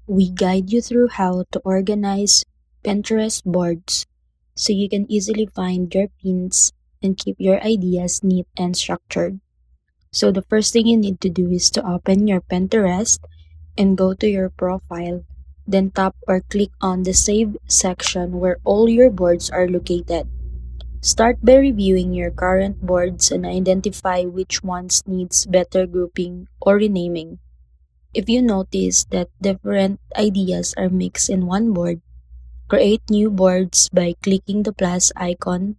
we guide you through how to organize Pinterest boards so you can easily find your pins and keep your ideas neat and structured. So, the first thing you need to do is to open your Pinterest and go to your profile. Then tap or click on the Save section where all your boards are located. Start by reviewing your current boards and identify which ones needs better grouping or renaming. If you notice that different ideas are mixed in one board, create new boards by clicking the plus icon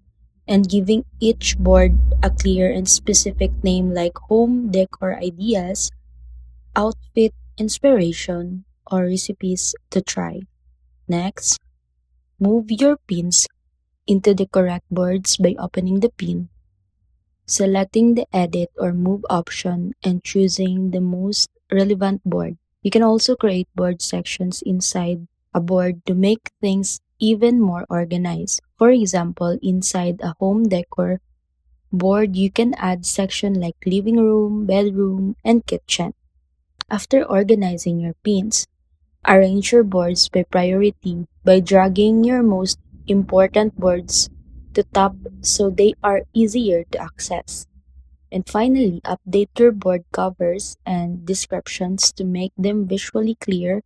and giving each board a clear and specific name like home decor ideas, outfit inspiration, or recipes to try. Next, move your pins into the correct boards by opening the pin, selecting the edit or move option, and choosing the most relevant board. You can also create board sections inside a board to make things even more organized. For example, inside a home decor board, you can add sections like living room, bedroom, and kitchen. After organizing your pins, arrange your boards by priority by dragging your most important boards to top so they are easier to access. And finally, update your board covers and descriptions to make them visually clear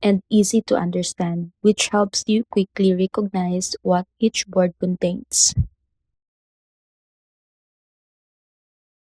and easy to understand, which helps you quickly recognize what each board contains.